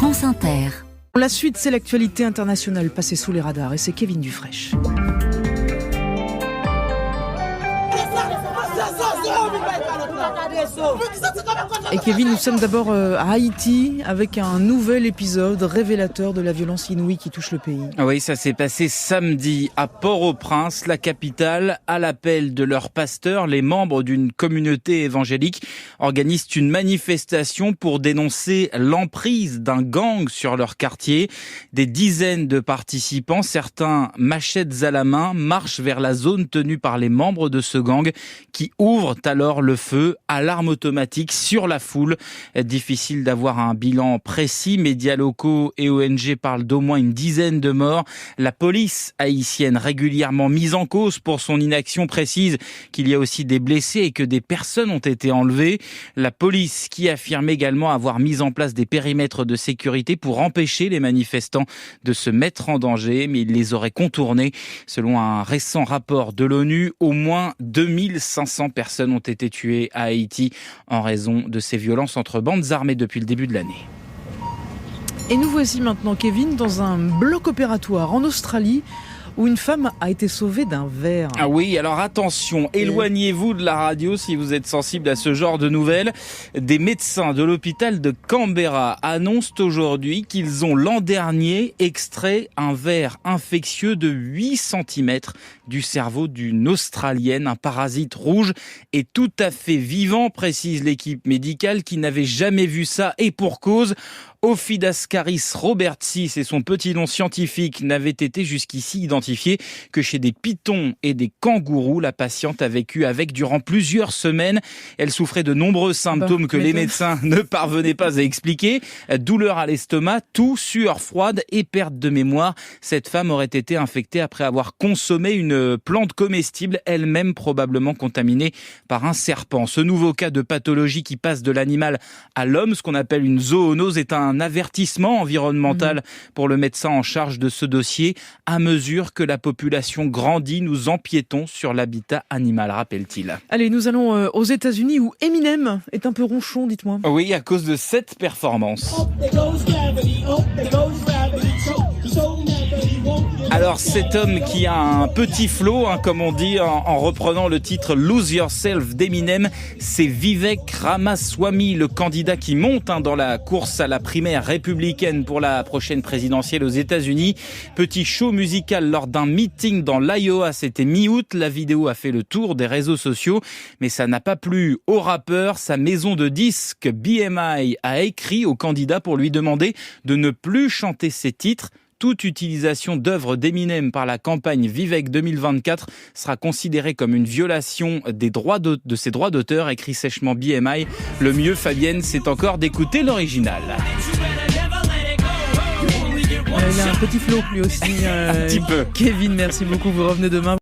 France Inter. La suite, c'est l'actualité internationale passée sous les radars et c'est Kevin Dufraîche. Et Kevin, nous sommes d'abord à Haïti avec un nouvel épisode révélateur de la violence inouïe qui touche le pays. Oui, ça s'est passé samedi à Port-au-Prince, la capitale. À l'appel de leur pasteur, les membres d'une communauté évangélique organisent une manifestation pour dénoncer l'emprise d'un gang sur leur quartier. Des dizaines de participants, certains machettes à la main, marchent vers la zone tenue par les membres de ce gang qui ouvrent alors le feu à l'arme automatique sur la foule. Difficile d'avoir un bilan précis. Médias locaux et ONG parlent d'au moins une dizaine de morts. La police haïtienne, régulièrement mise en cause pour son inaction, précise qu'il y a aussi des blessés et que des personnes ont été enlevées. La police qui affirme également avoir mis en place des périmètres de sécurité pour empêcher les manifestants de se mettre en danger, mais ils les auraient contournés. Selon un récent rapport de l'ONU, au moins 2500 personnes ont été tuées à Haïti en raison de ces violences entre bandes armées depuis le début de l'année. Et nous voici maintenant, Kevin, dans un bloc opératoire en Australie où une femme a été sauvée d'un ver. Ah oui, alors attention, éloignez-vous de la radio si vous êtes sensible à ce genre de nouvelles. Des médecins de l'hôpital de Canberra annoncent aujourd'hui qu'ils ont l'an dernier extrait un ver infectieux de 8 cm du cerveau d'une Australienne, un parasite rouge et tout à fait vivant, précise l'équipe médicale qui n'avait jamais vu ça et pour cause. Ophidascaris robertsis et son petit nom scientifique n'avaient été jusqu'ici identifiés que chez des pitons et des kangourous. La patiente a vécu avec durant plusieurs semaines. Elle souffrait de nombreux symptômes que les médecins ne parvenaient pas à expliquer. Douleur à l'estomac, toux, sueur froide et perte de mémoire. Cette femme aurait été infectée après avoir consommé une plante comestible, elle-même probablement contaminée par un serpent. Ce nouveau cas de pathologie qui passe de l'animal à l'homme, ce qu'on appelle une zoonose, est un avertissement environnemental pour le médecin en charge de ce dossier. À mesure que la population grandit, nous empiétons sur l'habitat animal, rappelle-t-il. Allez, nous allons aux États-Unis où Eminem est un peu ronchon, dites-moi. Oui, à cause de cette performance. Alors cet homme qui a un petit flow, comme on dit en reprenant le titre Lose Yourself d'Eminem, c'est Vivek Ramaswamy, le candidat qui monte dans la course à la primaire républicaine pour la prochaine présidentielle aux États-Unis. Petit show musical lors d'un meeting dans l'Iowa, c'était mi-août. La vidéo a fait le tour des réseaux sociaux, mais ça n'a pas plu au rappeur. Sa maison de disques BMI a écrit au candidat pour lui demander de ne plus chanter ses titres. Toute utilisation d'œuvres d'Eminem par la campagne Vivek 2024 sera considérée comme une violation des droits de ses droits d'auteur, écrit sèchement BMI. Le mieux, Fabienne, c'est encore d'écouter l'original. Il a un petit flow lui aussi. Un petit peu. Kevin, merci beaucoup. Vous revenez demain.